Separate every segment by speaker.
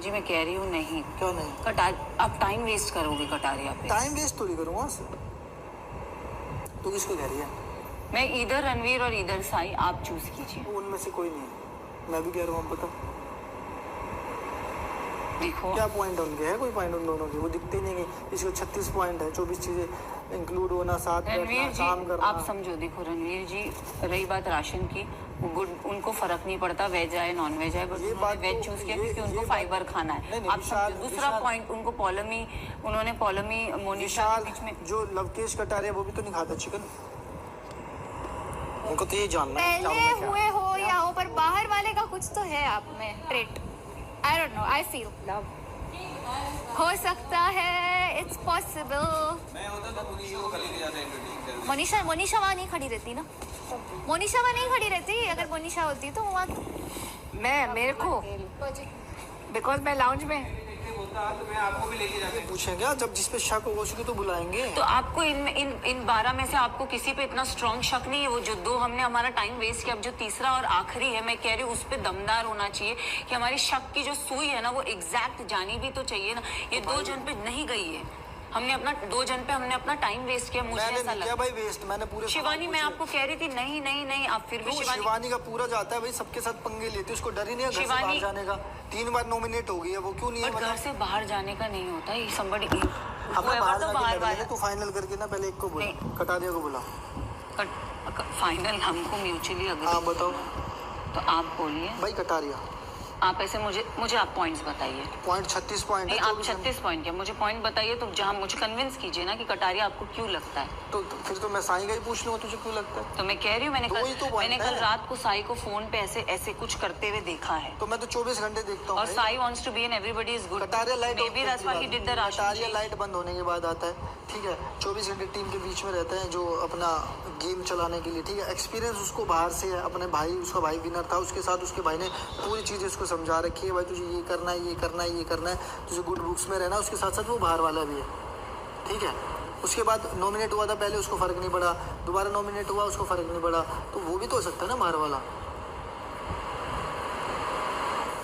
Speaker 1: जी मैं कह रही हूँ नहीं।
Speaker 2: क्यों नहीं?
Speaker 1: आप टाइम वेस्ट करोगे कटारिया पे।
Speaker 2: टाइम वेस्ट थोड़ी करूँगा। तू किसको कह रही है?
Speaker 1: मैं इधर रणवीर और इधर साई, आप चूज कीजिए।
Speaker 2: उनमें से कोई नहीं है। मैं भी कह रहा हूँ, आप बताओ
Speaker 1: देखो
Speaker 2: क्या पॉइंट है उनके? है कोई पॉइंट उन दोनों के? वो दिखते नहीं है। इसको 36 पॉइंट है, 24 चीजें इंक्लूड होना, साथ बैठना, काम करना।
Speaker 1: आप समझो, देखो रणवीर जी, रही बात राशन की, वो गुड, उनको फर्क नहीं पड़ता वेज आए नॉन वेज आए, बट उन्होंने वेज चूज किया क्योंकि उनको फाइबर खाना है। आप समझो। दूसरा पॉइंट, उनको उन्होंने पॉलमी मोनिशा के बीच में,
Speaker 2: जो लवकेश कटारिया वो भी तो नहीं खाता चिकन। उनको तो ये जानना है
Speaker 3: पहले हुए हो या हो, पर बाहर वाले का कुछ तो है आप में trait. I don't know, I feel love हो सकता है, इट्स पॉसिबल।
Speaker 4: मैं होता तो मुनीषा को खाली ले जाता इंटरव्यू।
Speaker 3: मोनिशा वहाँ नहीं खड़ी रहती ना। मोनिशा वहाँ नहीं खड़ी रहती। अगर मोनिशा होती तो वहाँ मेरे को बिकॉज मैं लाउंज में
Speaker 4: तो मैं आपको भी लेके जाते।
Speaker 2: पूछेंगे जब जिस पे शक होगा उसको तो बुलाएंगे।
Speaker 1: तो आपको इन 12 में से आपको किसी पे इतना स्ट्रॉन्ग शक नहीं है? वो जो 2 हमने हमारा टाइम वेस्ट किया, अब जो तीसरा और आखिरी है, मैं कह रही हूँ उस पे दमदार होना चाहिए कि हमारी शक की जो सुई है ना वो एग्जैक्ट जानी भी तो चाहिए ना। ये 2 जन पे नहीं गई है। हमने अपना 2 जन पे हमने अपना टाइम वेस्ट किया। मुझे ऐसा लगता है
Speaker 2: भाई वेस्ट मैंने पूरे
Speaker 1: शिवानी, मैं आपको कह रही थी नहीं, आप फिर भी
Speaker 2: शिवानी का पूरा जाता है भाई, सबके साथ पंगे लेती है, उसको डर ही नहीं है घर से बाहर जाने का। 3 बार नॉमिनेट हो गई है वो, क्यों नहीं है?
Speaker 1: घर से बाहर जाने का नहीं होता ये somebody
Speaker 2: तू फाइनल करके ना पहले एक को बोला, कटारिया को बोला।
Speaker 1: फाइनल हमको म्यूचुअली अग्री।
Speaker 2: हाँ बताओ।
Speaker 1: तो आप बोलिए
Speaker 2: भाई कटारिया।
Speaker 1: आप ऐसे मुझे आप पॉइंट्स बताइए।
Speaker 2: पॉइंट 36 पॉइंट है।
Speaker 1: आप 36 पॉइंट क्या, मुझे पॉइंट बताइए तो जहाँ मुझे कन्विंस कीजिए ना कि कटारिया आपको क्यों लगता है।
Speaker 2: तो फिर तो मैं साई का ही पूछ लूँगा तुझे क्यों लगता है।
Speaker 1: तो मैं कह रही हूँ मैंने कल रात को साई को फोन पे ऐसे कुछ करते हुए देखा है।
Speaker 2: तो मैं तो 24 घंटे देखता हूँ।
Speaker 1: और Sai wants to be and everybody is good.
Speaker 2: Kataria light
Speaker 1: Kataria
Speaker 2: light बंद होने के बाद आता है, ठीक है। 24 घंटे टीम के बीच में रहता है जो अपना गेम चलाने के लिए, ठीक है। एक्सपीरियंस उसको बाहर से है, अपने भाई, उसका भाई विनर था, उसके साथ उसके भाई ने पूरी चीज़ें उसको समझा रखी है। भाई तुझे ये करना है, ये करना है, ये करना है, तुझे गुड बुक्स में रहना। उसके साथ साथ वो बाहर वाला भी है, ठीक है। उसके बाद नॉमिनेट हुआ था पहले, उसको फ़र्क नहीं पड़ा। दोबारा नॉमिनेट हुआ, उसको फ़र्क नहीं पड़ा। तो वो भी तो हो सकता है ना बाहर वाला।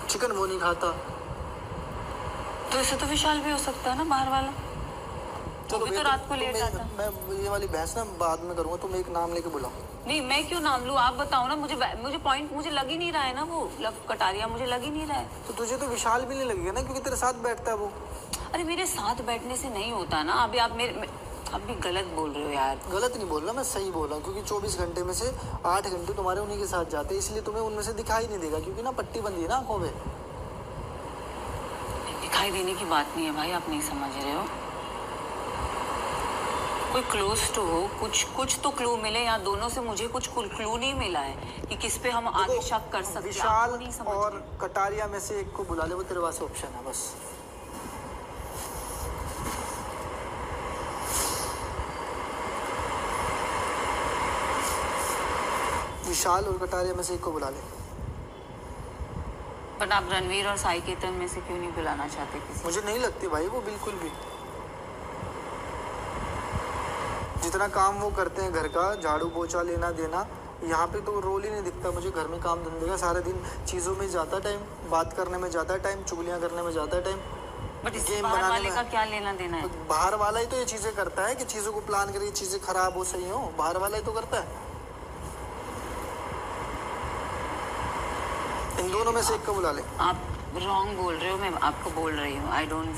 Speaker 2: चिकन वो नहीं खाता,
Speaker 1: तो ऐसे तो विशाल भी हो सकता है ना बाहर वाला।
Speaker 2: चलो
Speaker 1: तो रात को लेट आता।
Speaker 2: मैं ये वाली बहस ना बाद में करूँगा। तुम एक नाम लेके बुलाओ।
Speaker 1: नहीं, मैं क्यों नाम लूँ, आप बताओ ना। मुझे पॉइंट मुझे लग ही नहीं रहा है ना, वो लव कटारिया मुझे लग ही नहीं रहा है।
Speaker 2: तो तुझे तो विशाल भी नहीं लगेगा ना, क्योंकि तेरे साथ बैठता है वो।
Speaker 1: अरे मेरे साथ बैठने से नहीं होता ना। अभी आप भी गलत बोल रहे हो यार।
Speaker 2: गलत नहीं बोल रहा, मैं सही बोल रहा हूँ। क्योंकि 24 घंटे में से 8 घंटे तुम्हारे उन्हीं के साथ जाते हैं, इसलिए तुम्हें उनमें से दिखाई नहीं देगा, क्योंकि ना पट्टी बंदी है ना आंखों में।
Speaker 1: दिखाई देने की बात नहीं है भाई, आप नहीं समझ रहे हो। कोई क्लोज तो हो, कुछ तो क्लू मिले। या दोनों से मुझे कुछ क्लू नहीं मिला है कि किस पे हम आगे शक कर सकते हैं।
Speaker 2: विशाल और कटारिया में से एक को बुला ले, वो तेरे पास ऑप्शन है बस। विशाल और कटारिया में से एक को बुला ले।
Speaker 1: बट आप रणवीर और साई केतन में से क्यों नहीं बुलाना चाहते किसी?
Speaker 2: मुझे नहीं लगती भाई वो बिल्कुल भी। जितना काम वो करते हैं घर का, झाड़ू पोछा लेना देना, यहाँ पे तो रोल ही नहीं दिखता मुझे घर में काम धंधे का। सारे दिन चीज़ों में जाता टाइम, बात करने में जाता टाइम, चुगलियाँ करने में जाता टाइम।
Speaker 1: बट इस बाहर वाले का क्या लेना देना है?
Speaker 2: तो बाहर वाला ही तो ये चीज़ें करता है कि चीज़ों को प्लान करे, चीज़ें खराब हो सही हो, बाहर वाला ही तो करता है। इन दोनों में से एक को बुला ले।
Speaker 1: आप रॉन्ग बोल रहे हो, मैं आपको बोल रही हूँ। I don't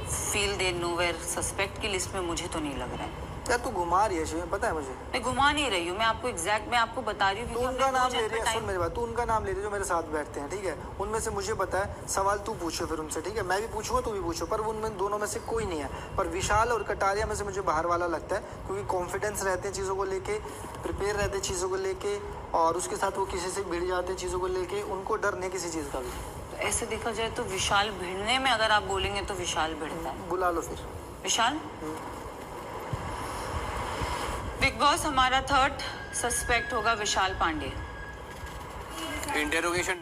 Speaker 1: feel they nowhere suspect की लिस्ट में मुझे तो नहीं लग रहा है।
Speaker 2: क्या तू घुमा रही है? पता है मुझे
Speaker 1: मैं घुमा नहीं रही हूँ, मैं आपको बता रही हूँ।
Speaker 2: तू उनका नाम ले रही है, सुन मेरी बात, तू उनका नाम ले रही है जो मेरे साथ बैठते हैं, ठीक है। उनमें से मुझे पता है, सवाल तू पूछो फिर उनसे, ठीक है। मैं भी पूछूंगा, तू भी पूछो, पर उनमें दोनों में से कोई नहीं है। पर विशाल और कटारिया में से मुझे बाहर वाला लगता है, क्योंकि कॉन्फिडेंस रहते हैं चीज़ों को लेके, प्रिपेयर रहते हैं चीज़ों को लेके, और उसके साथ वो किसी से भिड़ जाते हैं चीज़ों को लेके, उनको डर नहीं किसी चीज़ का भी।
Speaker 1: तो ऐसे देखा जाए तो विशाल भिड़ने में अगर आप बोलेंगे तो विशाल भिड़ता है।
Speaker 2: बुला लो फिर
Speaker 1: विशाल। बिग बॉस, हमारा 3rd सस्पेक्ट होगा विशाल पांडे।
Speaker 4: इंटेरोगेशन